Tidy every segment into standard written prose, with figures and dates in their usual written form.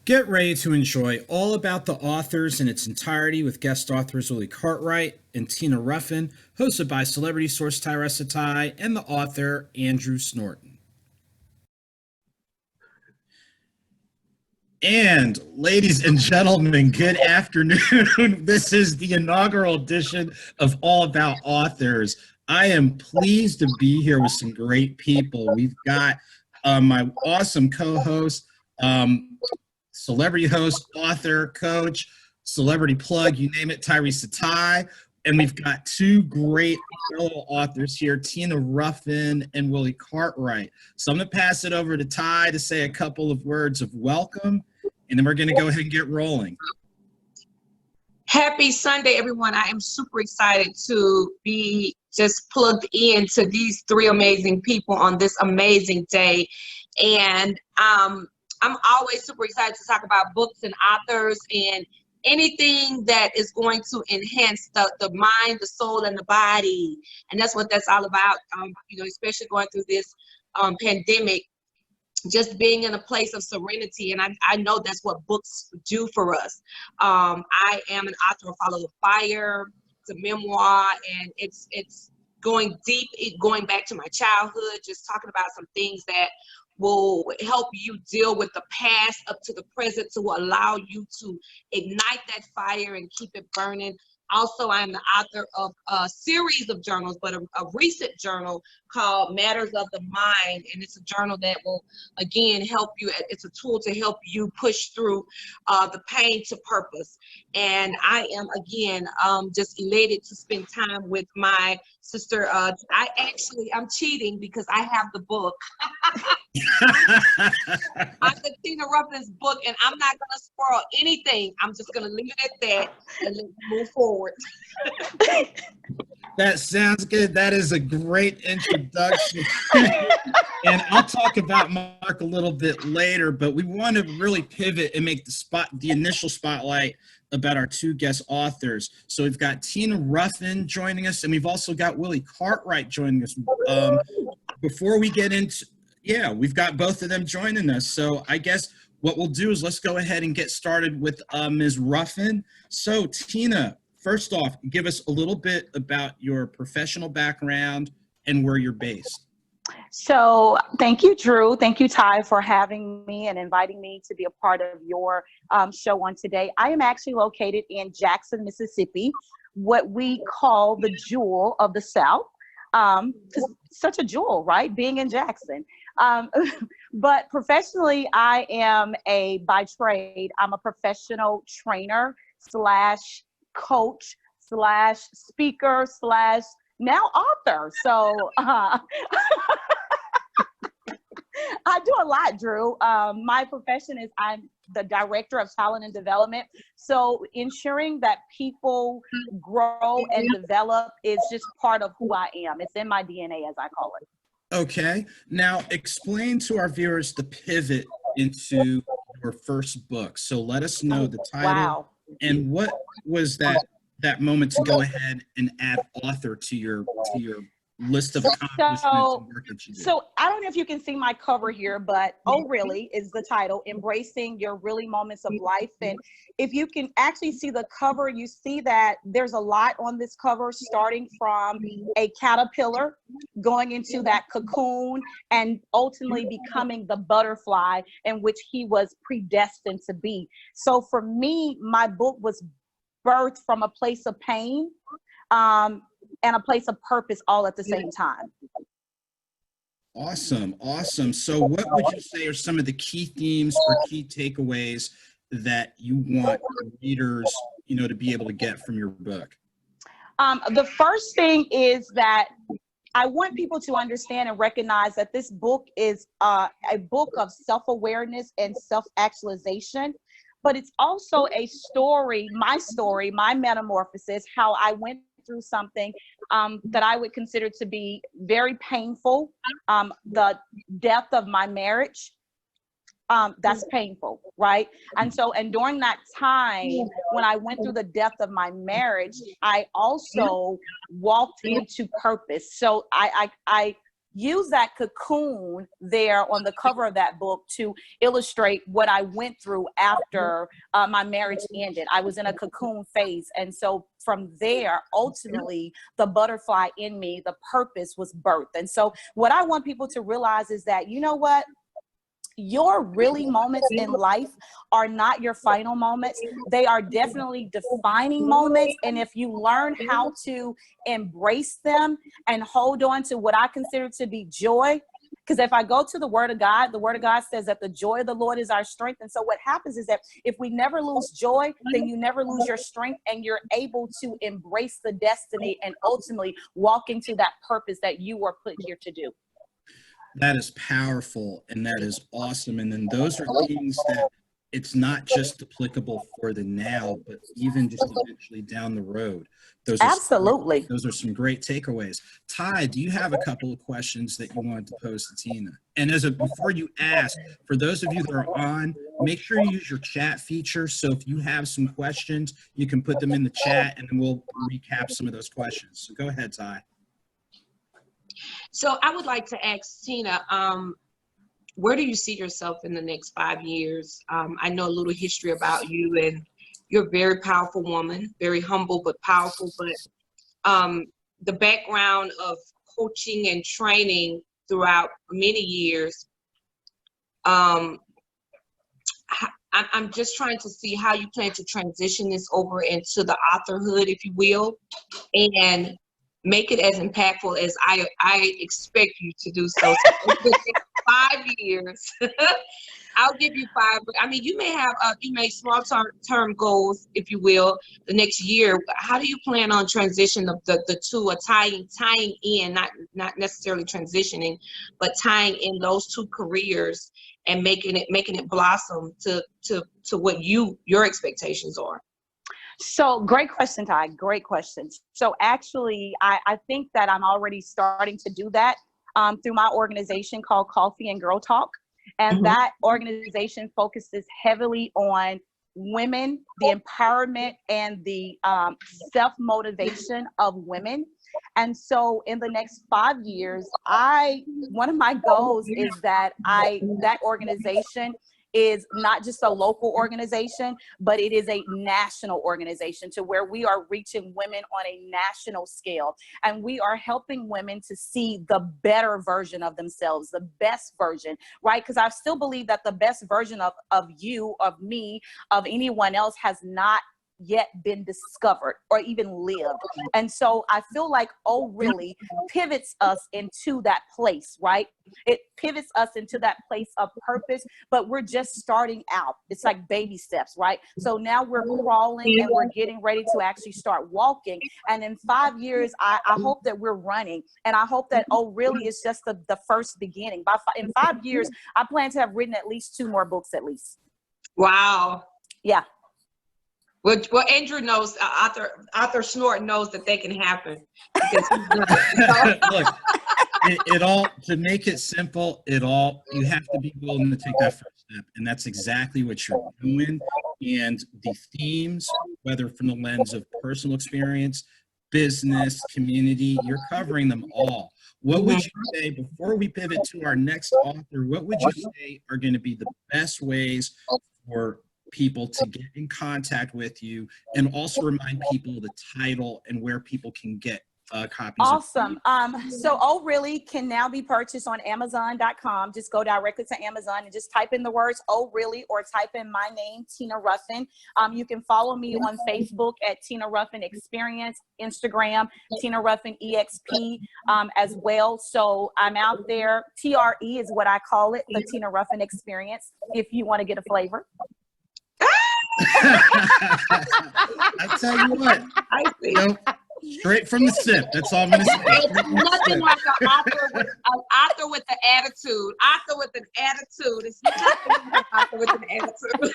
Get ready to enjoy All About the Authors in its entirety with guest authors Willie Cartwright and Tina Ruffin, hosted by celebrity source Tyressa Ty and the author Andrew Snorton. And ladies and gentlemen, good afternoon. This is the inaugural edition of All About Authors. I am pleased to be here with some great people. We've got my awesome co-host, celebrity host, author, coach, celebrity plug, you name it, Tyressa Ty. And we've got two great fellow authors here, Tina Ruffin and Willie Cartwright. So I'm going to pass it over to Ty to say a couple of words of welcome, and then we're going to go ahead and get rolling. Happy Sunday, everyone. I am super excited to be just plugged into these three amazing people on this amazing day. And I'm always super excited to talk about books and authors and anything that is going to enhance the mind, the soul, and the body. And that's what that's all about, especially going through this pandemic, just being in a place of serenity. And I know that's what books do for us. I am an author of Follow the Fire. It's a memoir, and it's going deep, going back to my childhood, just talking about some things that will help you deal with the past up to the present to allow you to ignite that fire and keep it burning. Also, I'm the author of a series of journals, but a recent journal called Matters of the Mind. And it's a journal that will, again, help you. It's a tool to help you push through the pain to purpose. And I am, again, just elated to spend time with my sister. I'm cheating because I have the book. I'm the Tina Ruffin's book, and I'm not going to spoil anything. I'm just going to leave it at that and let's move forward. That sounds good. That is a great introduction. And I'll talk about Mark a little bit later, but we want to really pivot and make the initial spotlight about our two guest authors. So we've got Tina Ruffin joining us, and we've also got Willie Cartwright joining us. Before we get into, we've got both of them joining us. So I guess what we'll do is let's go ahead and get started with Ms. Ruffin. So Tina, first off, give us a little bit about your professional background and where you're based. So thank you, Drew. Thank you, Ty, for having me and inviting me to be a part of your show on today. I am actually located in Jackson, Mississippi, what we call the jewel of the South. Such a jewel, right? Being in Jackson. But professionally, I am by trade, I'm a professional trainer slash coach slash speaker slash now author. So I do a lot, Drew. My profession is I'm the director of talent and development. So ensuring that people grow and develop is just part of who I am. It's in my DNA, as I call it. Okay. Now explain to our viewers the pivot into your first book. So let us know the title and what was that moment to go ahead and add author to your list of accomplishments and work that you did. So I don't know if you can see my cover here, but Oh Really is the title, Embracing Your Really Moments of Life. And if you can actually see the cover, you see that there's a lot on this cover, starting from a caterpillar going into that cocoon and ultimately becoming the butterfly in which he was predestined to be. So for me, my book was birthed from a place of pain and a place of purpose all at the same time. Awesome. So what would you say are some of the key themes or key takeaways that you want readers, to be able to get from your book? The first thing is that I want people to understand and recognize that this book is a book of self-awareness and self-actualization, but it's also a story, my metamorphosis, how I went through something that I would consider to be very painful. The death of my marriage, that's painful, right? And during that time, when I went through the death of my marriage, I also walked into purpose. So I use that cocoon there on the cover of that book to illustrate what I went through after my marriage ended. I was in a cocoon phase. And so from there, ultimately, the butterfly in me, the purpose was birthed. And so what I want people to realize is that, you know what? Your really moments in life are not your final moments. They are definitely defining moments. And if you learn how to embrace them and hold on to what I consider to be joy, because if I go to the word of God says that the joy of the Lord is our strength. And so what happens is that if we never lose joy, then you never lose your strength, and you're able to embrace the destiny and ultimately walk into that purpose that you were put here to do. That is powerful, and that is awesome. And then those are things that it's not just applicable for the now, but even just eventually down the road. Those are some great takeaways. Ty, do you have a couple of questions that you wanted to pose to Tina? And before you ask, for those of you that are on, make sure you use your chat feature. So if you have some questions, you can put them in the chat, and then we'll recap some of those questions. So go ahead, Ty. So I would like to ask Tina, where do you see yourself in the next 5 years? I know a little history about you, and you're a very powerful woman, very humble but powerful. But the background of coaching and training throughout many years, I'm just trying to see how you plan to transition this over into the authorhood, if you will, and make it as impactful as I expect you to do so. So 5 years, I'll give you 5. I mean, you may have small term goals, if you will, the next year. How do you plan on transition the two, or tying in, not necessarily transitioning, but tying in those two careers and making it blossom to what your expectations are? So great question, Ty. Great question. So actually, I think that I'm already starting to do that through my organization called Coffee and Girl Talk. And that organization focuses heavily on women, the empowerment and the self-motivation of women. And so in the next 5 years, one of my goals is that that organization is not just a local organization, but it is a national organization, to where we are reaching women on a national scale. And we are helping women to see the better version of themselves, the best version, right? Because I still believe that the best version of you, of me, of anyone else has not yet been discovered or even lived. And so I feel like Oh Really pivots us into that place, right? It pivots us into that place of purpose, but we're just starting out. It's like baby steps, right? So now we're crawling and we're getting ready to actually start walking. And in 5 years, I hope that we're running. And I hope that Oh Really is just the first beginning. In 5 years, I plan to have written at least 2 more books at least. Wow. Yeah. Well, Andrew knows, Arthur Snorton knows that they can happen. Look, it all, to make it simple, you have to be willing to take that first step. And that's exactly what you're doing. And the themes, whether from the lens of personal experience, business, community, you're covering them all. What would you say, before we pivot to our next author, what would you say are going to be the best ways for people to get in contact with you, and also remind people the title and where people can get copies? Awesome. So Oh Really can now be purchased on Amazon.com. Just go directly to Amazon and just type in the words Oh Really, or type in my name, Tina Ruffin. You can follow me on Facebook at Tina Ruffin Experience, Instagram, Tina Ruffin EXP as well. So I'm out there. TRE is what I call it, the Tina Ruffin Experience, if you want to get a flavor. I tell you what, straight from the sip. That's all I'm going to say. It's nothing like an author with an attitude. Author with an attitude. It's nothing like an author with an attitude.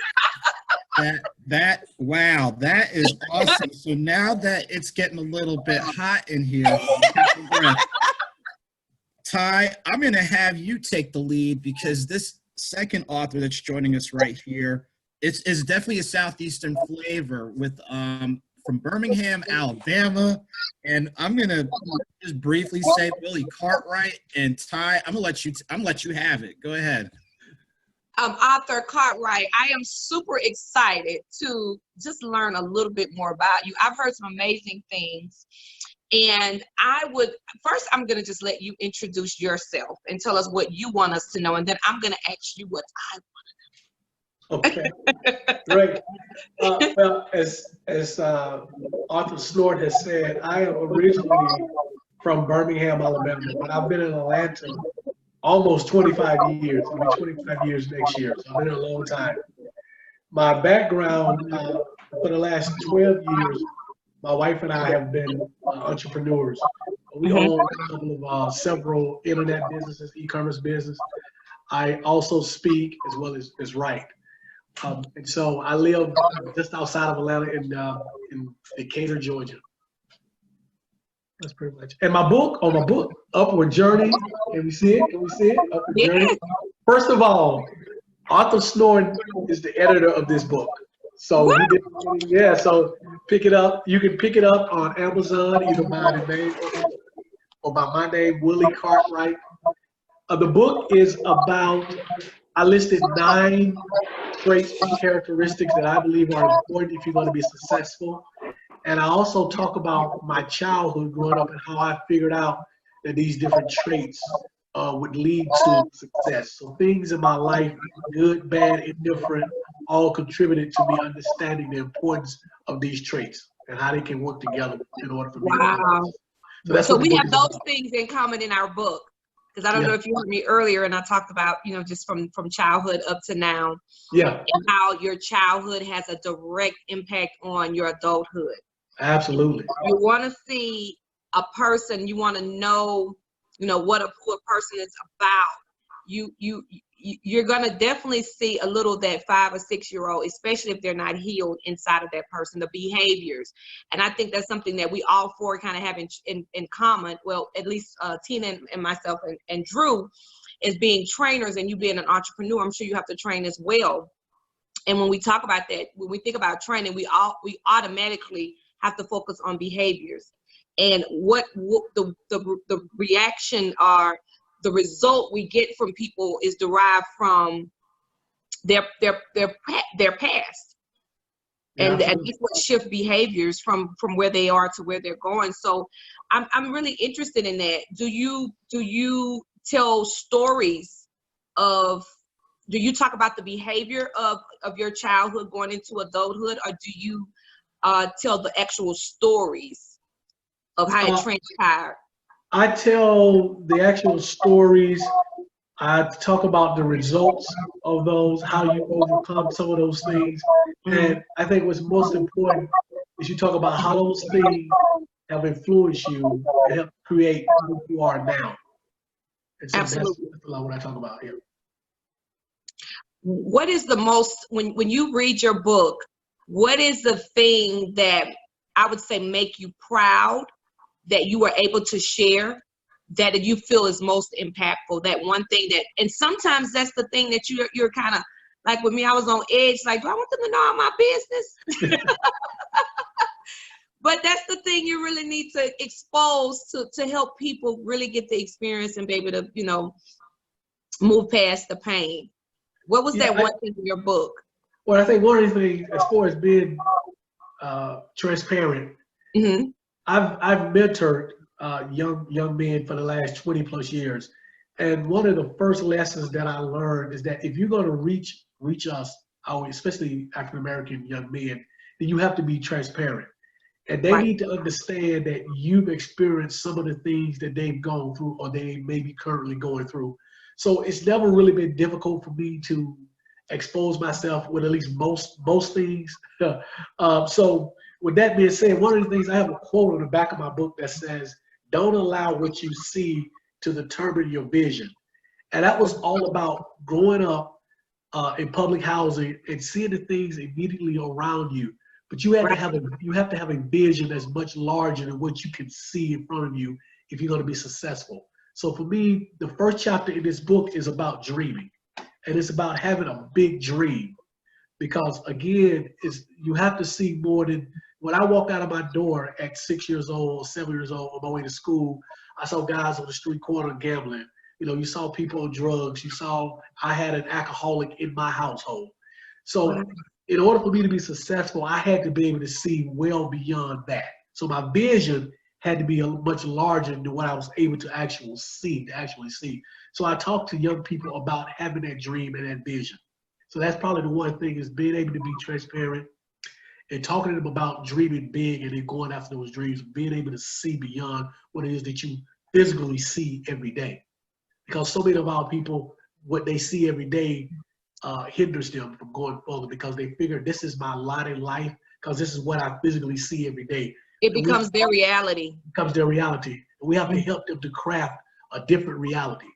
Wow, that is awesome. So now that it's getting a little bit hot in here, Ty, I'm going to have you take the lead, because this second author that's joining us right here, it's definitely a Southeastern flavor with from Birmingham, Alabama. And I'm going to just briefly say Willie Cartwright and Ty. I'm going to let you have it. Go ahead. Author Cartwright, I am super excited to just learn a little bit more about you. I've heard some amazing things. And first, I'm going to just let you introduce yourself and tell us what you want us to know. And then I'm going to ask you what I want to know. Okay, great. Well, as Andrew Snorton has said, I am originally from Birmingham, Alabama, but I've been in Atlanta almost 25 years. It'll be 25 years next year, so I've been here a long time. My background, for the last 12 years, my wife and I have been entrepreneurs. We own a couple of several internet businesses, e-commerce business. I also speak as well as write. And so I live just outside of Atlanta in Decatur, Georgia. That's pretty much. And my book, Upward Journey. Can we see it? Can we see it? Upward Journey. First of all, Andrew Snorton is the editor of this book. So so pick it up. You can pick it up on Amazon, either by the name or by my name, Willie Cartwright. The book is about, I listed 9 traits and characteristics that I believe are important if you're going to be successful. And I also talk about my childhood growing up and how I figured out that these different traits would lead to success. So things in my life, good, bad, indifferent, all contributed to me understanding the importance of these traits and how they can work together in order for me to succeed. So we have those things in common in our book. Because I don't know if you heard me earlier, and I talked about, just from childhood up to now. Yeah. And how your childhood has a direct impact on your adulthood. Absolutely. You want to see a person, you want to know, who a person is about. You're going to definitely see a little that 5 or 6 year old, especially if they're not healed inside of that person, the behaviors. And I think that's something that we all 4 kind of have in common. Well, at least Tina and myself and Drew, is being trainers, and you being an entrepreneur. I'm sure you have to train as well. And when we talk about that, when we think about training, we automatically have to focus on behaviors and what the reaction are. The result we get from people is derived from their past, and these will shift behaviors from where they are to where they're going. So I'm really interested in that. Do you tell stories of? Do you talk about the behavior of your childhood going into adulthood, or do you tell the actual stories of how it transpired? I tell the actual stories. I talk about the results of those, how you overcome some of those things. And I think what's most important is you talk about how those things have influenced you and help create who you are now. And so Absolutely. That's a lot what I talk about here. What is the most, when you read your book, what is the thing that I would say make you proud that you were able to share, that you feel is most impactful? That one thing that, and sometimes that's the thing that you're kind of, like with me, I was on edge, like, do I want them to know all my business? But that's the thing you really need to expose to help people really get the experience and be able to, move past the pain. What was that one thing in your book? Well, I think one of the things, as far as being transparent, I've mentored young men for the last 20 plus years. And one of the first lessons that I learned is that if you're going to reach us, especially African-American young men, then you have to be transparent. And they need to understand that you've experienced some of the things that they've gone through or they may be currently going through. So it's never really been difficult for me to expose myself with at least most things. So with that being said, one of the things, I have a quote on the back of my book that says, "Don't allow what you see to determine your vision." And that was all about growing up in public housing and seeing the things immediately around you. But you have to have a vision that's much larger than what you can see in front of you if you're going to be successful. So for me, the first chapter in this book is about dreaming, and it's about having a big dream, because again, you have to see more than when I walked out of my door at 6 years old, 7 years old, on my way to school, I saw guys on the street corner gambling. You know, you saw people on drugs. I had an alcoholic in my household. So in order for me to be successful, I had to be able to see well beyond that. So my vision had to be much larger than what I was able to actually see. So I talk to young people about having that dream and that vision. So that's probably the one thing, is being able to be transparent and talking to them about dreaming big and then going after those dreams, being able to see beyond what it is that you physically see every day. Because so many of our people, what they see every day hinders them from going further, because they figure this is my lot in life, because this is what I physically see every day. It becomes their reality. Becomes their reality. And we have to help them to craft a different reality.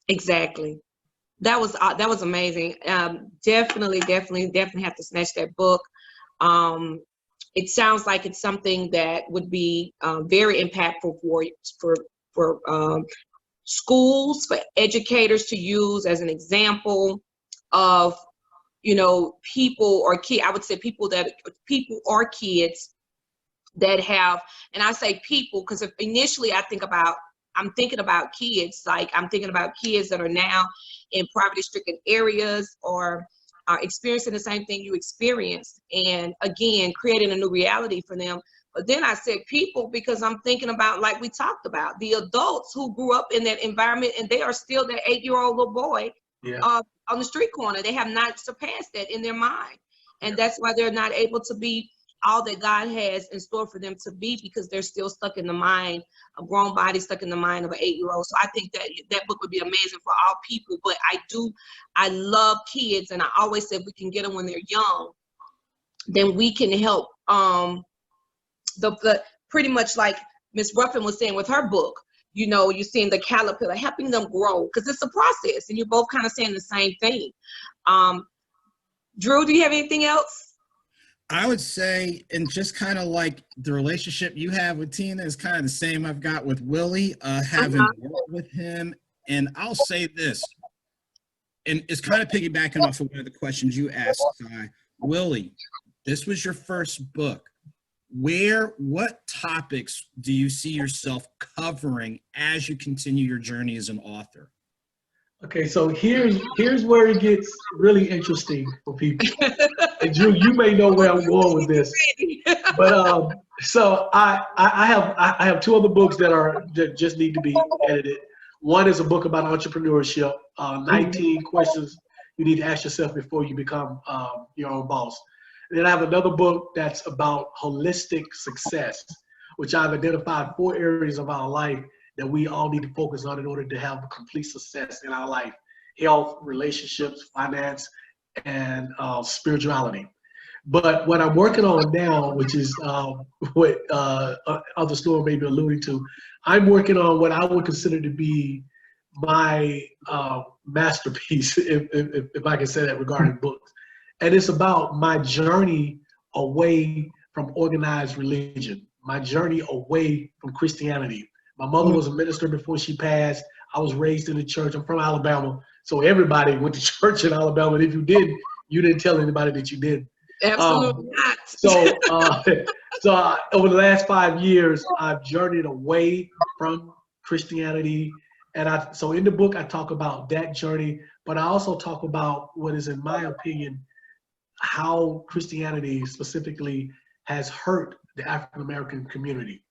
Exactly. That was amazing. Definitely have to snatch that book. It sounds like it's something that would be very impactful for schools, for educators to use as an example of, you know, people or kids that have, and I say people because initially I'm thinking about kids, like I'm thinking about kids that are now in poverty-stricken areas or are experiencing the same thing you experienced, and again, creating a new reality for them. But then I said people because I'm thinking about, like we talked about, the adults who grew up in that environment and they are still that 8-year-old little boy on the street corner. They have not surpassed that in their mind. And that's why they're not able to be all that God has in store for them to be, because they're still stuck in the mind, a grown body stuck in the mind of an 8-year-old. So I think that book would be amazing for all people. But I love kids, and I always say if we can get them when they're young, then we can help the pretty much like Miss Ruffin was saying with her book, you know, you're seeing the caterpillar, helping them grow, because it's a process, and you're both kind of saying the same thing. Drew, do you have anything else? I would say, and just kind of like the relationship you have with Tina is kind of the same I've got with Willie, having worked with him. And I'll say this, and it's kind of piggybacking off of one of the questions you asked, Ty. Willie, this was your first book. What topics do you see yourself covering as you continue your journey as an author? Okay, so here's where it gets really interesting for people. And Drew, you may know where I'm going with this, but so I have two other books that just need to be edited. One is a book about entrepreneurship, 19 questions you need to ask yourself before you become your own boss. And then I have another book that's about holistic success, which I've identified 4 areas of our life that we all need to focus on in order to have complete success in our life: health, relationships, finance, and spirituality. But what I'm working on now, which is what Andrew Snorton may be alluding to, I'm working on what I would consider to be my masterpiece, if I can say that regarding books. And it's about my journey away from organized religion, my journey away from Christianity. My mother was a minister before she passed. I was raised in the church. I'm from Alabama, so everybody went to church in Alabama. And if you didn't, you didn't tell anybody that you did. Absolutely not. So over the last 5 years, I've journeyed away from Christianity. And so in the book, I talk about that journey, but I also talk about what is, in my opinion, how Christianity specifically has hurt the African-American community.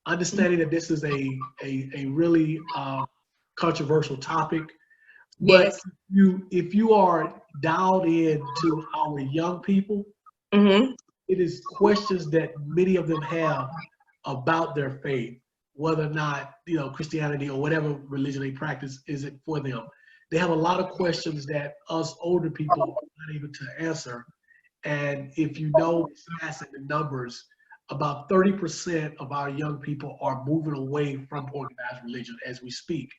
Understanding that this is a really controversial topic, but if you are dialed in to our young people, it is questions that many of them have about their faith, whether or not, you know, Christianity or whatever religion they practice is it for them. They have a lot of questions that us older people are not able to answer. And if you know the stats and the numbers, about 30% of our young people are moving away from organized religion as we speak.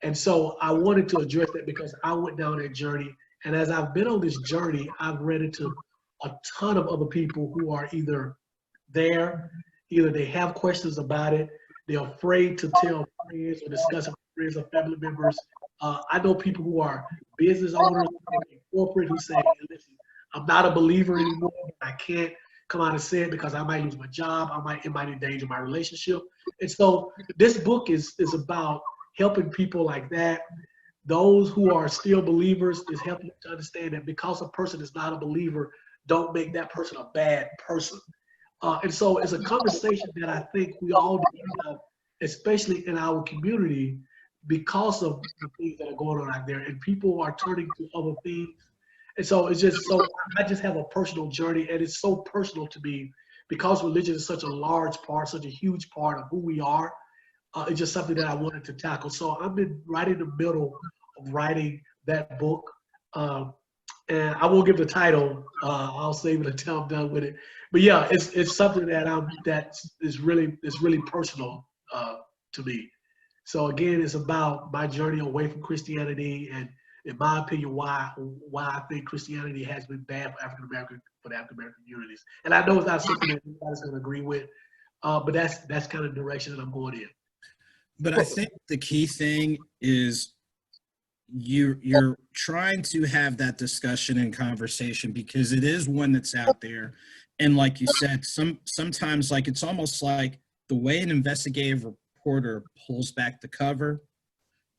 And so I wanted to address that because I went down that journey. And as I've been on this journey, I've read into a ton of other people who are either they have questions about it, they're afraid to tell friends or discuss it with friends or family members. I know people who are business owners in corporate who say, hey, listen, I'm not a believer anymore. I can't come out and say it because I might lose my job. It might endanger my relationship. And so this book is about helping people like that. Those who are still believers, is helping to understand that because a person is not a believer, don't make that person a bad person. And so it's a conversation that I think we all need to have, especially in our community, because of the things that are going on out there, and people are turning to other things. And so it's just so, I just have a personal journey, and it's so personal to me because religion is such a large part, such a huge part of who we are. It's just something that I wanted to tackle. So I've been right in the middle of writing that book. And I won't give the title. I'll save it until I'm done with it. But yeah, it's something that is really personal to me. So again, it's about my journey away from Christianity, and in my opinion, why I think Christianity has been bad for the African American communities. And I know it's not something that everybody's going to agree with, but that's kind of the direction that I'm going in. But I think the key thing is you're trying to have that discussion and conversation because it is one that's out there. And like you said, sometimes like it's almost like the way an investigative reporter pulls back the cover,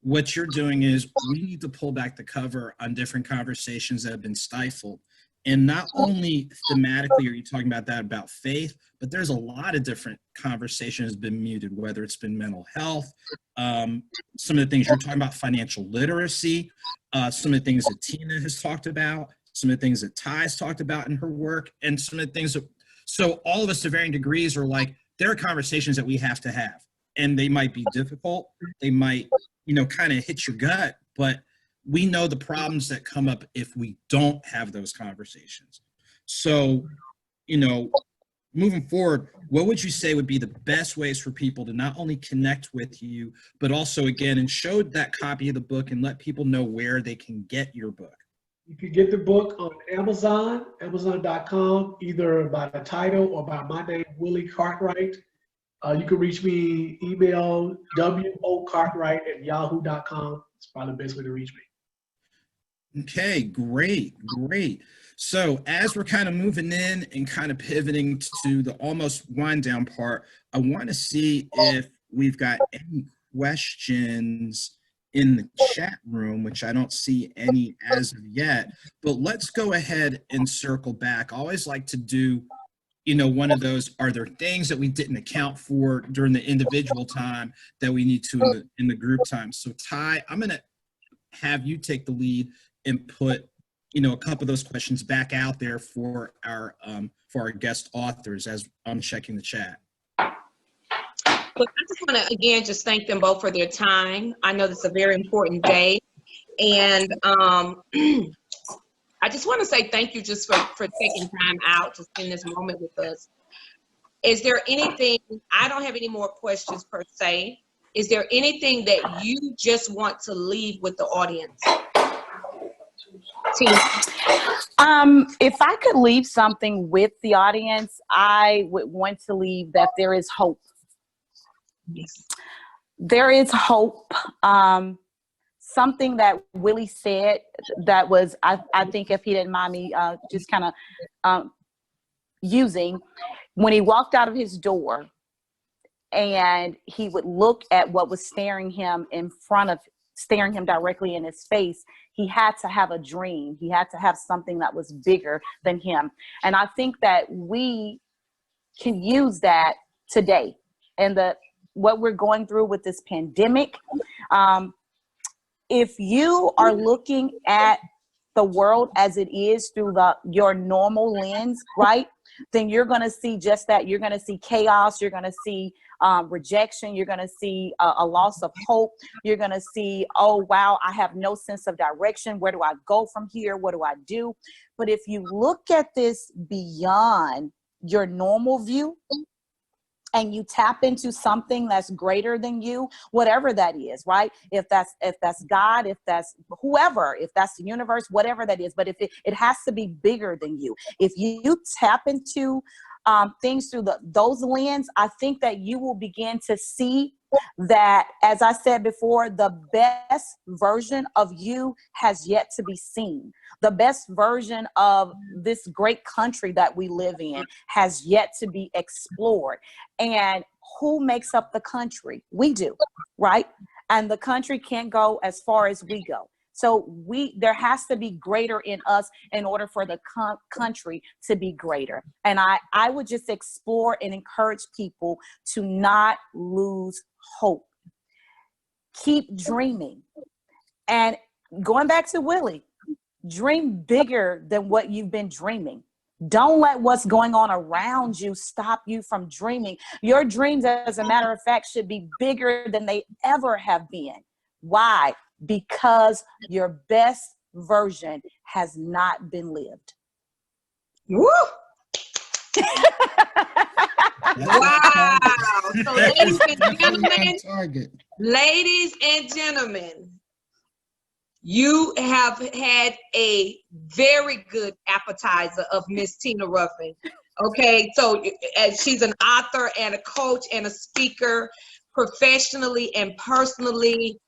what you're doing is we need to pull back the cover on different conversations that have been stifled. And not only thematically are you talking about that about faith, but there's a lot of different conversations been muted, whether it's been mental health, some of the things you're talking about, financial literacy, some of the things that Tina has talked about, some of the things that Ty's talked about in her work, and some of the things that, so all of us to varying degrees are like, there are conversations that we have to have, and they might be difficult. They might, kind of hit your gut, but we know the problems that come up if we don't have those conversations. So, moving forward, what would you say would be the best ways for people to not only connect with you, but also, again, and show that copy of the book and let people know where they can get your book? You can get the book on Amazon, Amazon.com, either by the title or by my name, Willie Cartwright. You can reach me, email wocartwright@yahoo.com. It's probably the best way to reach me. Okay, great. So as we're kind of moving in and kind of pivoting to the almost wind down part, I want to see if we've got any questions in the chat room, which I don't see any as of yet, but let's go ahead and circle back. I always like to do, one of those, are there things that we didn't account for during the individual time that we need to in the group time? So Ty, I'm going to have you take the lead and put, a couple of those questions back out there for our guest authors as I'm checking the chat. Look, I just want to again just thank them both for their time. I know this is a very important day, and I just want to say thank you just for taking time out to spend this moment with us. Is there anything, I don't have any more questions per se. Is there anything that you just want to leave with the audience? Tina. If I could leave something with the audience, I would want to leave that there is hope. Yes. There is hope. Something that Willie said that was, I think if he didn't mind me just kind of using, when he walked out of his door and he would look at what was staring him directly in his face, he had to have a dream. He had to have something that was bigger than him. And I think that we can use that today. And what we're going through with this pandemic, if you are looking at the world as it is through your normal lens, right, then you're going to see just that. You're going to see chaos. You're going to see rejection. You're going to see a loss of hope. You're going to see, oh, wow, I have no sense of direction. Where do I go from here? What do I do? But if you look at this beyond your normal view, and you tap into something that's greater than you, whatever that is, right? If that's God, if that's whoever, if that's the universe, whatever that is, but if it has to be bigger than you. If you tap into things through those lens, I think that you will begin to see that, as I said before, the best version of you has yet to be seen. The best version of this great country that we live in has yet to be explored. And who makes up the country? We do, right? And the country can't go as far as we go. So there has to be greater in us in order for the country to be greater. And I would just explore and encourage people to not lose hope. Keep dreaming. And going back to Willie, dream bigger than what you've been dreaming. Don't let what's going on around you stop you from dreaming. Your dreams, as a matter of fact, should be bigger than they ever have been. Why? Because your best version has not been lived. Woo! Wow. So ladies and gentlemen, you have had a very good appetizer of Miss Tina Ruffin. Okay, so she's an author and a coach and a speaker professionally and personally.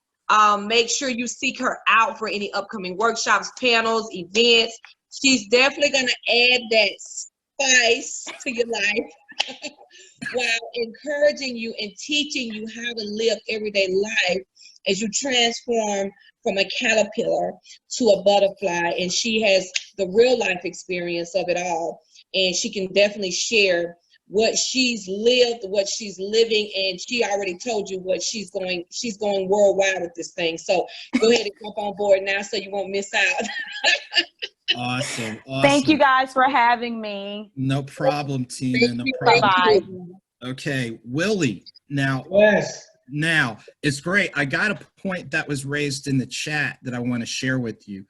Make sure you seek her out for any upcoming workshops, panels, events. She's definitely going to add that spice to your life while encouraging you and teaching you how to live everyday life as you transform from a caterpillar to a butterfly. And she has the real life experience of it all. And she can definitely share what she's lived, what she's living, and she already told you what she's going worldwide with this thing. So go ahead and jump on board now so you won't miss out. Awesome. Thank you guys for having me. No problem, Tina. No problem. Bye-bye. Okay, Willie. Now, Yes. Now, it's great. I got a point that was raised in the chat that I want to share with you.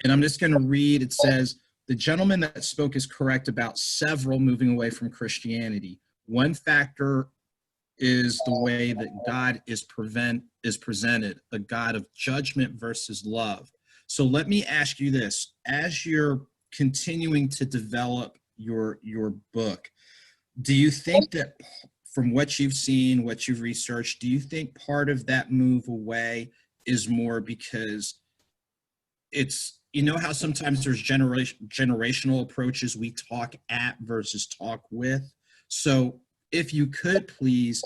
And I'm just going to read. It says, the gentleman that spoke is correct about several moving away from Christianity. One factor is the way that God is presented, a God of judgment versus love. So let me ask you this. As you're continuing to develop your book, do you think that from what you've seen, what you've researched, do you think part of that move away is more because it's, you know how sometimes there's generational approaches, we talk at versus talk with? So if you could please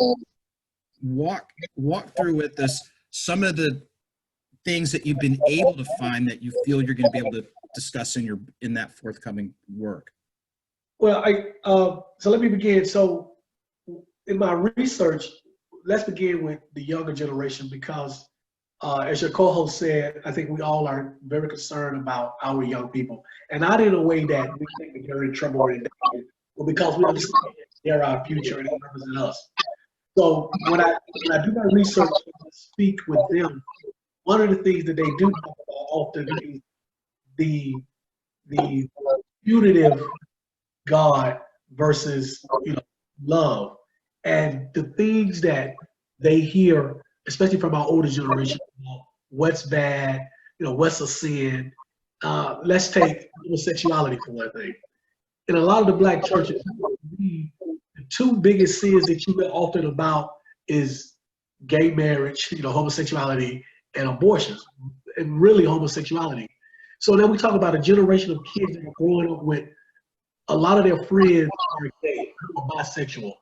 walk through with us some of the things that you've been able to find that you feel you're going to be able to discuss in that forthcoming work. Well, so let me begin. So in my research, let's begin with the younger generation because as your co-host said, I think we all are very concerned about our young people. And not in a way that we think that they're in trouble or in danger, but because we understand they're our future and they represent us. So when I do my research and speak with them, one of the things that they do talk about often is the punitive God versus love. And the things that they hear, especially from our older generation, what's bad, what's a sin. Let's take homosexuality for one thing. In a lot of the black churches, the two biggest sins that you hear often about is gay marriage, homosexuality, and abortions, and really homosexuality. So then we talk about a generation of kids that are growing up with a lot of their friends are gay or bisexual.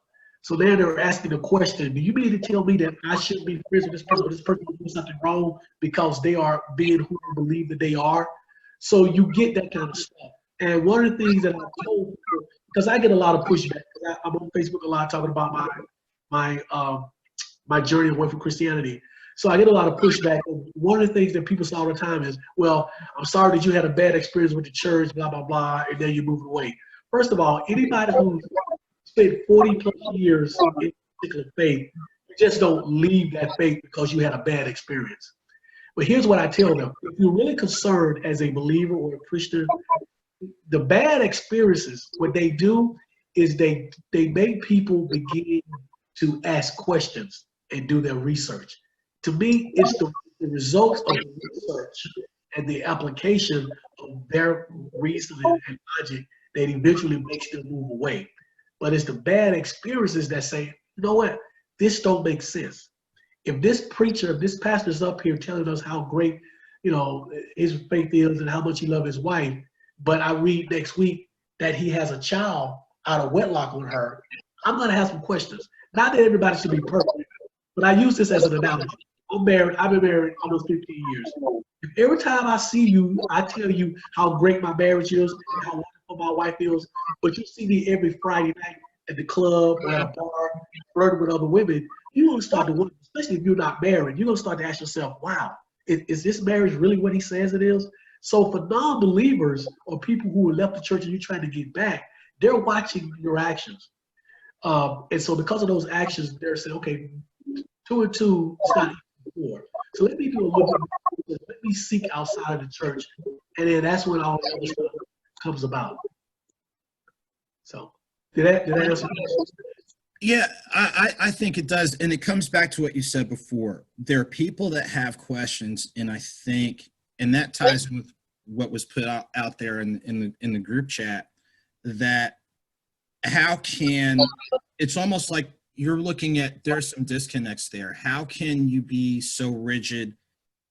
So then they're asking the question, do you mean to tell me that I shouldn't be friends with this person, or this person is doing something wrong because they are being who I believe that they are? So you get that kind of stuff. And one of the things that I've told people, because I get a lot of pushback, I'm on Facebook a lot talking about my journey away from Christianity. So I get a lot of pushback. One of the things that people say all the time is, well, I'm sorry that you had a bad experience with the church, blah, blah, blah, and then you moved away. First of all, anybody who's spent 40 plus years in a particular faith, you just don't leave that faith because you had a bad experience. But here's what I tell them. If you're really concerned as a believer or a Christian, the bad experiences, what they do is they make people begin to ask questions and do their research. To me, it's the results of the research and the application of their reasoning and logic that eventually makes them move away. But it's the bad experiences that say, you know what, this don't make sense. if this preacher, if this pastor's up here telling us how great, you know, his faith is and how much he loves his wife, but I read next week that he has a child out of wedlock with her, I'm going to have some questions. Not that everybody should be perfect, but I use this as an analogy. I'm married. I've been married almost 15 years. If every time I see you, I tell you how great my marriage is and how wonderful my wife is, but you see me every Friday night at the club or at a bar flirting with other women, you're going to start to wonder, especially if you're not married, you're going to start to ask yourself, wow, is this marriage really what he says it is? So for non-believers or people who have left the church and you're trying to get back, they're watching your actions. And so because of those actions, they're saying, okay, 2 and 2 is not equal 4. So let me do a little bit, let me seek outside of the church. And then that's when all the other stuff comes about. So did that answer your question? Yeah, I think it does. And it comes back to what you said before. There are people that have questions, and I think, and that ties in with what was put out there in the group chat, that how can, it's almost like you're looking at, there's some disconnects there. How can you be so rigid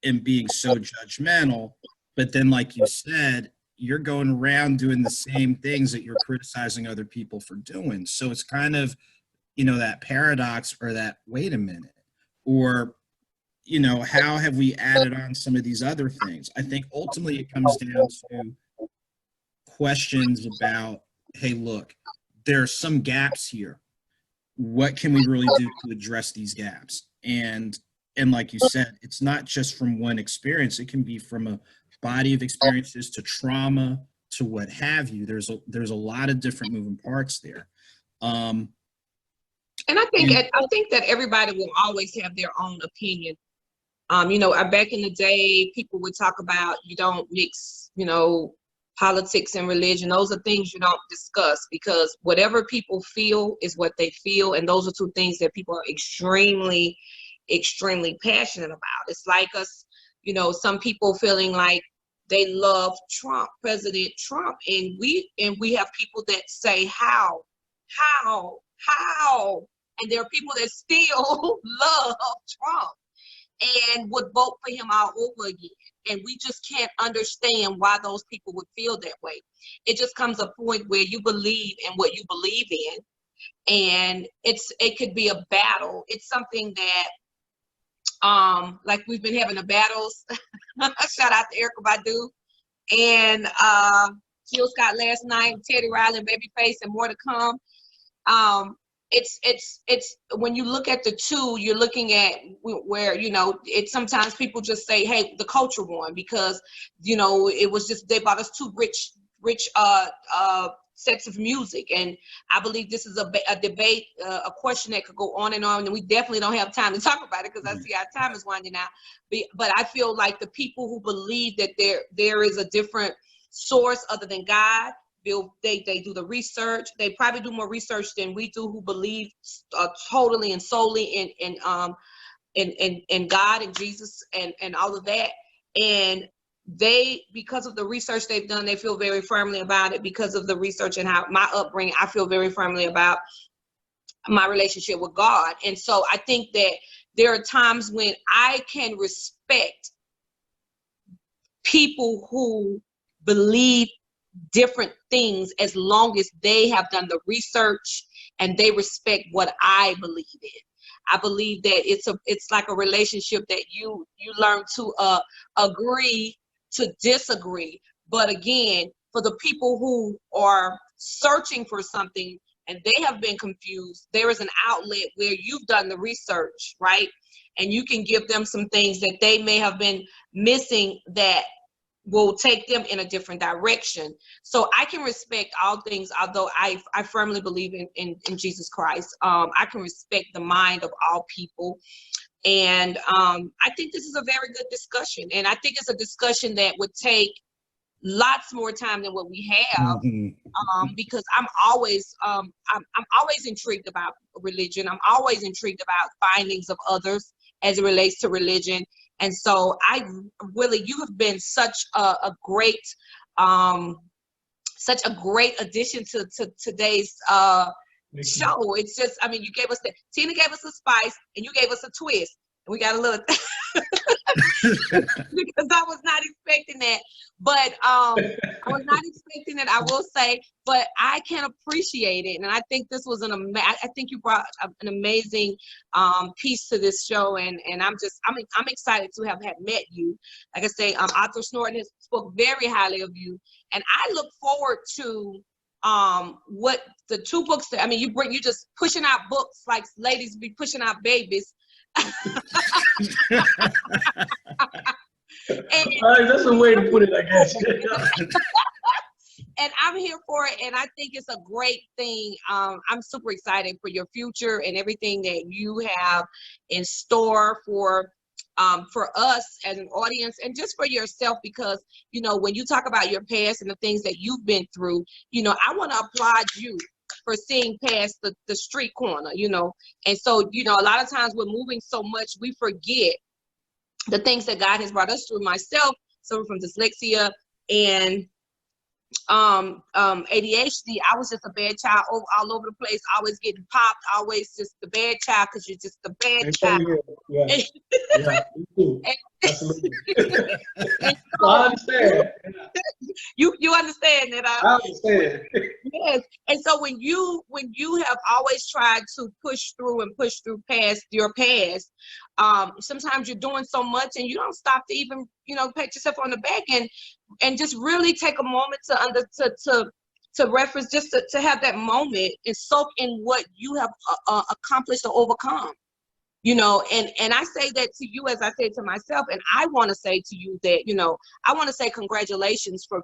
and being so judgmental, but then like you said, you're going around doing the same things that you're criticizing other people for doing. So it's kind of, you know, that paradox, or that, wait a minute, or, you know, how have we added on some of these other things? I think ultimately it comes down to questions about, hey, look, there are some gaps here. What can we really do to address these gaps? And like you said, it's not just from one experience. It can be from a body of experiences to trauma to what have you. There's a lot of different moving parts there. And I think that everybody will always have their own opinion. You know, back in the day, people would talk about, you don't mix, you know, politics and religion. Those are things you don't discuss, because whatever people feel is what they feel. And those are two things that people are extremely, extremely passionate about. It's like us, you know, some people feeling like they love Trump, President Trump. And we have people that say, how? And there are people that still love Trump and would vote for him all over again. And we just can't understand why those people would feel that way. It just comes a point where you believe in what you believe in, and it could be a battle. It's something that, like we've been having the battles. Shout out to Erykah Badu and Jill Scott last night, Teddy Riley, Babyface, and more to come. It's when you look at the two, you're looking at where, you know, it's sometimes people just say, hey, the culture won, because, you know, it was just, they bought us two rich sets of music. And I believe this is a debate, a question that could go on, and we definitely don't have time to talk about it, because I see our time is winding out. But I feel like the people who believe that there is a different source other than God, they do the research. They probably do more research than we do, who believe totally and solely in God and Jesus and all of that. And they, because of the research they've done, they feel very firmly about it. Because of the research and how my upbringing, I feel very firmly about my relationship with God. And so I think that there are times when I can respect people who believe different things, as long as they have done the research and they respect what I believe in. I believe that it's like a relationship that you learn to agree to disagree. But again, for the people who are searching for something and they have been confused, there is an outlet where you've done the research, right? And you can give them some things that they may have been missing that will take them in a different direction. So I can respect all things, although I firmly believe in Jesus Christ. I can respect the mind of all people. And I think this is a very good discussion. And I think it's a discussion that would take lots more time than what we have, because I'm always intrigued about religion. I'm always intrigued about findings of others as it relates to religion. And so Willie, you have been such a great addition to today's show. It's just, I mean, Tina gave us a spice and you gave us a twist. We got a little because I was not expecting that. But I was not expecting it, I will say, but I can appreciate it. And I think this was I think you brought an amazing piece to this show. And I'm excited to have met you. Like I say, Arthur Snorton has spoke very highly of you. And I look forward to what the 2 books that, I mean, you just pushing out books like ladies be pushing out babies. And, that's a way to put it, I guess. And I'm here for it, and I think it's a great thing. I'm super excited for your future and everything that you have in store for us as an audience, and just for yourself, because, you know, when you talk about your past and the things that you've been through, you know, I want to applaud you for seeing past the street corner, you know. And so, you know, a lot of times we're moving so much, we forget the things that God has brought us through. Myself, suffering from dyslexia and ADHD, I was just a bad child all over the place, always getting popped, always just the bad child, because you're just the bad child. Yeah, yeah, me too. Absolutely. I understand. You understand that? I understand. Yes. And so when you have always tried to push through past your past, sometimes you're doing so much and you don't stop to even, you know, pat yourself on the back and just really take a moment to reference, just to have that moment and soak in what you have accomplished or overcome. You know, and I say that to you as I say to myself, and I want to say to you that, you know, I want to say congratulations for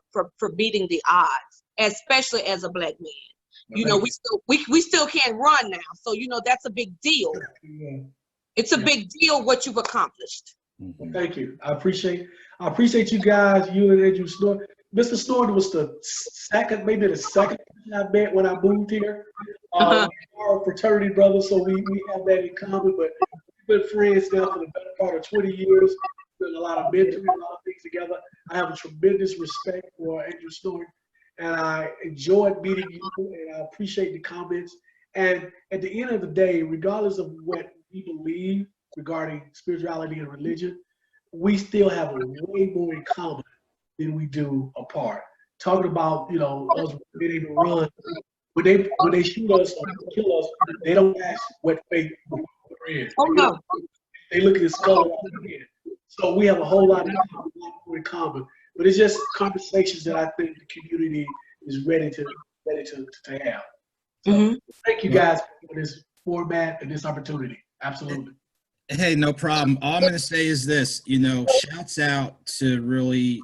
beating the odds, especially as a Black man. You know, we still can't run now, so, you know, that's a big deal. Yeah. It's a big deal what you've accomplished. Well, thank you. I appreciate you guys. You and Andrew Snorton. Mr. Snorton was the second person I met when I moved here. We are a fraternity brothers, so we have that in common, but we've been friends now for the better part of 20 years. We've done a lot of mentoring, a lot of things together. I have a tremendous respect for Andrew Snorton, and I enjoyed meeting you, and I appreciate the comments. And at the end of the day, regardless of what we believe regarding spirituality and religion, we still have a way more in common than we do apart. Talking about, you know, us being able to run. When they shoot us or kill us, they don't ask what faith we're in. Oh no. They look at the skull. So we have a whole lot more in common. But it's just conversations that I think the community is ready to have. So thank you guys for this format and this opportunity. Absolutely. Hey, no problem. All I'm going to say is this, you know, shouts out to really,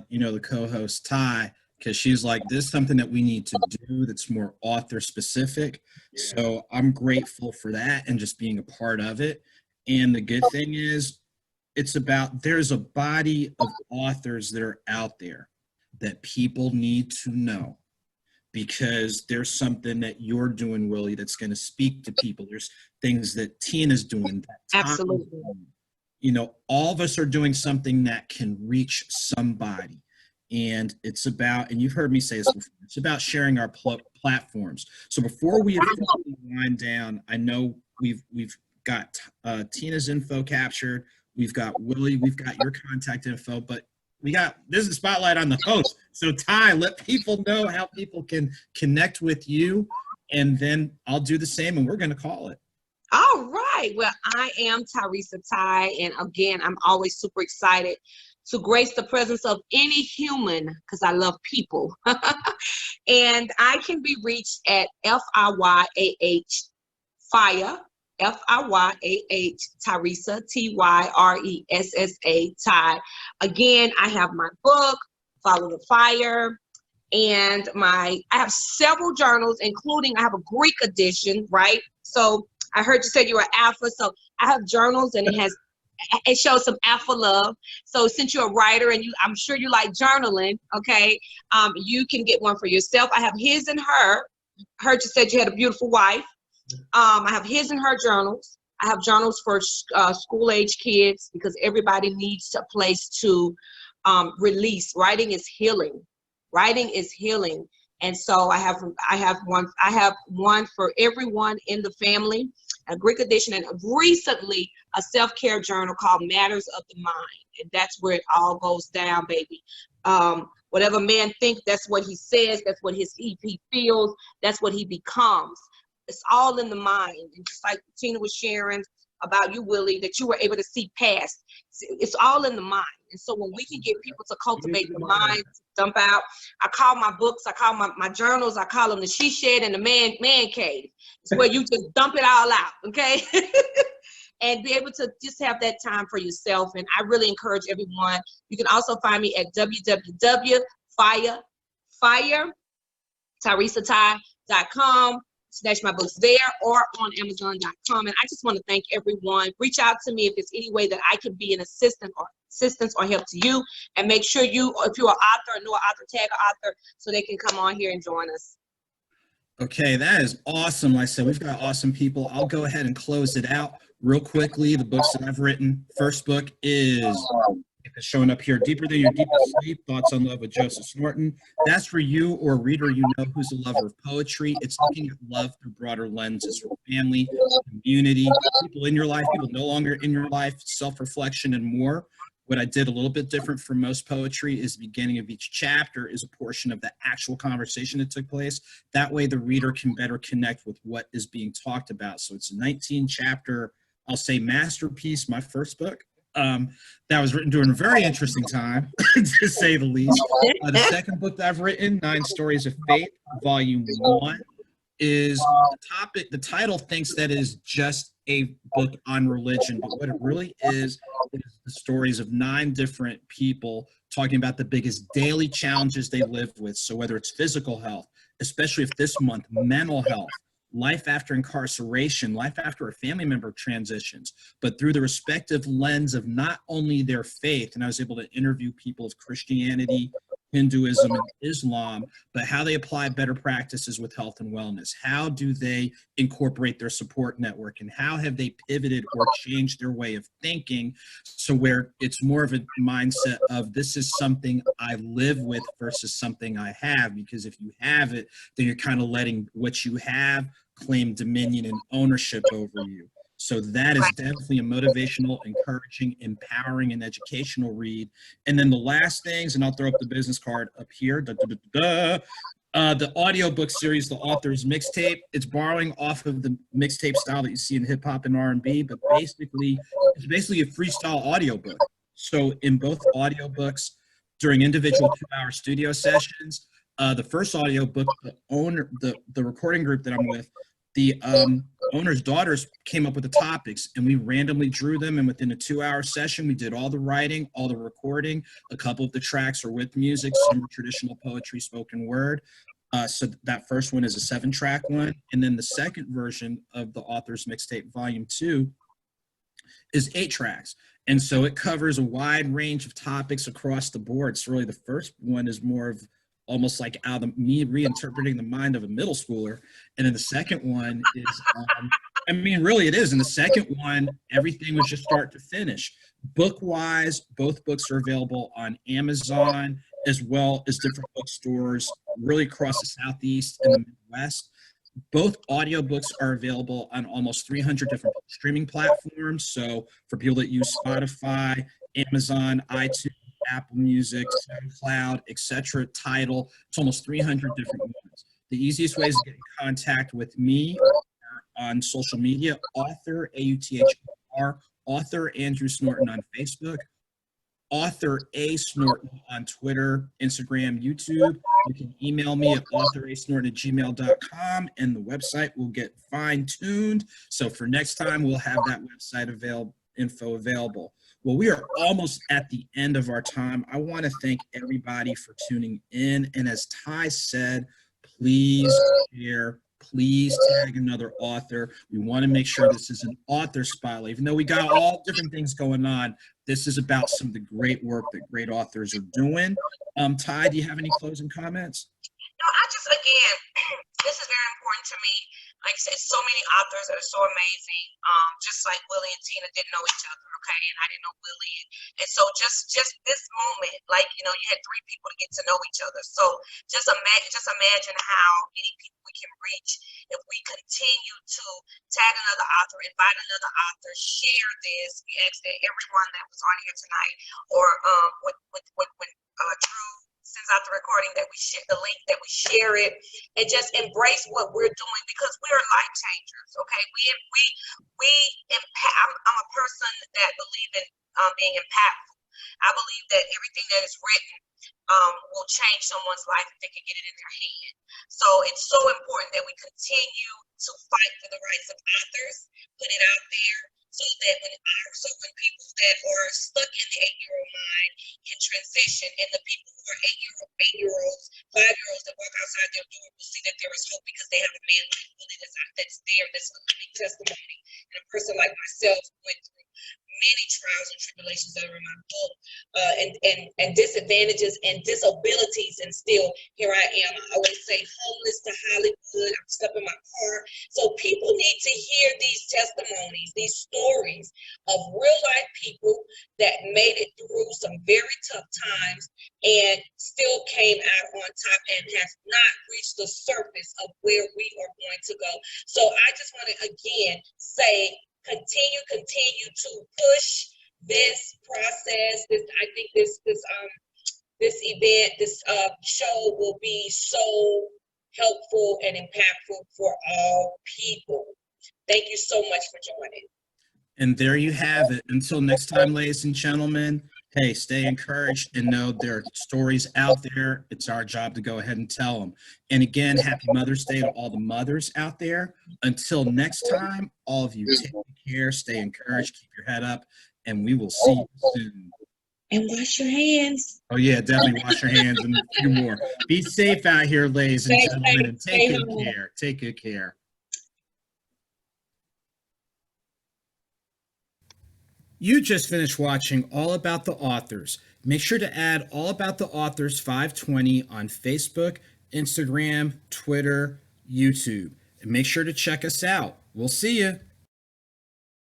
you know, the co-host Ty, because she's like, this is something that we need to do that's more author specific. Yeah. So I'm grateful for that and just being a part of it. And the good thing is, it's about, there's a body of authors that are out there that people need to know, because there's something that you're doing, Willie, that's going to speak to people. There's things that Tina's doing. Absolutely. You know, all of us are doing something that can reach somebody. And it's about, and you've heard me say this before, it's about sharing our platforms. So before we officially wind down, I know we've got Tina's info captured. We've got Willie, we've got your contact info, but this is a spotlight on the host. So Ty, let people know how people can connect with you, and then I'll do the same and we're going to call it. All right. Well, I am Tyressa Ty, and again, I'm always super excited to grace the presence of any human, because I love people. And I can be reached at FIYAH Fire, FIYAH Tyressa, TYRESSA Ty. Again, I have my book, Follow the Fire, and I have several journals, including I have a Greek edition, right? So I heard you said you were Alpha, so I have journals, and it shows some Alpha love. So since you're a writer and I'm sure you like journaling, okay, you can get one for yourself. I have his and her. Heard you said you had a beautiful wife. I have his and her journals. I have journals for school-age kids, because everybody needs a place to release. Writing is healing. Writing is healing. And so I have one for everyone in the family, a Greek edition, and recently a self-care journal called Matters of the Mind. And that's where it all goes down, baby. Whatever man thinks, that's what he says, that's what he feels, that's what he becomes. It's all in the mind. And just like Tina was sharing about you, Willie, that you were able to see past, it's all in the mind. And so when we can get people to cultivate the mind, dump out, I call my books, I call my journals, I call them the she shed and the man cave. It's where you just dump it all out, okay? And be able to just have that time for yourself. And I really encourage everyone. You can also find me at www.TyressaTy.com. Snatch my books there or on Amazon.com. And I just want to thank everyone. Reach out to me if there's any way that I can be an assistance or help to you. And make sure if you're an author, know an author, tag an author so they can come on here and join us. Okay, that is awesome. Like I said, we've got awesome people. I'll go ahead and close it out real quickly. The books that I've written. First book is showing up here, Deeper Than Your Deepest Sleep, Thoughts on Love with Joseph Snorton. That's for you or a reader you know who's a lover of poetry. It's looking at love through broader lenses for family, community, people in your life, people no longer in your life, self-reflection, and more. What I did a little bit different from most poetry is the beginning of each chapter is a portion of the actual conversation that took place. That way the reader can better connect with what is being talked about. So it's a 19-chapter, I'll say, masterpiece, my first book. That was written during a very interesting time, to say the least. The second book that I've written, 9 Stories of Faith, Volume 1, is the title thinks that is just a book on religion, but what it really is the stories of 9 different people talking about the biggest daily challenges they live with. So whether it's physical health, especially if this month, mental health, life after incarceration, life after a family member transitions, but through the respective lens of not only their faith, and I was able to interview people of Christianity, Hinduism, and Islam, but how they apply better practices with health and wellness. How do they incorporate their support network, and how have they pivoted or changed their way of thinking so where it's more of a mindset of this is something I live with versus something I have, because if you have it, then you're kind of letting what you have claim dominion and ownership over you. So that is definitely a motivational, encouraging, empowering, and educational read. And then the last things, and I'll throw up the business card up here, the audiobook series, The Author's Mixtape. It's borrowing off of the mixtape style that you see in hip hop and R&B, but basically, it's basically a freestyle audiobook. So in both audiobooks, during individual 2-hour studio sessions, the first audiobook, the recording group that I'm with, the owner's daughters came up with the topics and we randomly drew them. And within a 2-hour session, we did all the writing, all the recording. A couple of the tracks are with music, some are traditional poetry, spoken word. So that first one is a 7-track one. And then the second version of the Author's Mixtape Volume 2 is 8 tracks. And so it covers a wide range of topics across the board. So really the first one is more of almost like out of me reinterpreting the mind of a middle schooler. And then the second one is, really it is. In the second one, everything was just start to finish. Book-wise, both books are available on Amazon, as well as different bookstores really across the Southeast and the Midwest. Both audiobooks are available on almost 300 different streaming platforms. So for people that use Spotify, Amazon, iTunes, Apple Music, SoundCloud, etc., Tidal, it's almost 300 different ones. The easiest way is to get in contact with me on social media, author, AUTHR, author Andrew Snorton on Facebook, author A Snorton on Twitter, Instagram, YouTube. You can email me at authorsnorton@gmail.com, and the website will get fine-tuned. So for next time, we'll have that website info available. Well, we are almost at the end of our time. I want to thank everybody for tuning in. And as Ty said, please share, please tag another author. We want to make sure this is an author spotlight. Even though we got all different things going on, this is about some of the great work that great authors are doing. Ty, do you have any closing comments? No, I just, again, this is very important to me. Like I said, so many authors that are so amazing. Just like Willie and Tina didn't know each other, okay, and I didn't know Willie, and so just this moment, like you had 3 people to get to know each other. So just imagine how many people we can reach if we continue to tag another author, invite another author, share this. We ask that everyone that was on here tonight, or when Drew sends out the recording, that we share the link, that we share it, and just embrace what we're doing, because we're life changers. Okay, we impact. I'm a person that believe in being impactful. I believe that everything that is written will change someone's life if they can get it in their hand. So it's so important that we continue to fight for the rights of authors, put it out there, so that when people that are stuck in the 8-year-old mind can transition, and the people who are 8-year-olds, 5-year-olds that walk outside their door will see that there is hope, because they have a man like Willie that's there, that's a living testimony, and a person like myself who went through many trials and tribulations that are in my book, and disadvantages and disabilities, and still here I am. I always say homeless to Hollywood. I'm stuck in my car. So people need to hear these testimonies, these stories of real life people that made it through some very tough times and still came out on top, and has not reached the surface of where we are going to go. So I just want to again say, continue to push this process. I think this event, this show will be so helpful and impactful for all people. Thank you so much for joining. And there you have it. Until next time, ladies and gentlemen, hey, stay encouraged and know there are stories out there. It's our job to go ahead and tell them. And again, happy Mother's Day to all the mothers out there. Until next time, all of you take care, stay encouraged, keep your head up, and we will see you soon. And wash your hands. Oh, yeah, definitely wash your hands and a few more. Be safe out here, ladies and gentlemen, and take good care. Take good care. You just finished watching All About the Authors. Make sure to add All About the Authors 520 on Facebook, Instagram, Twitter, YouTube. And make sure to check us out. We'll see you.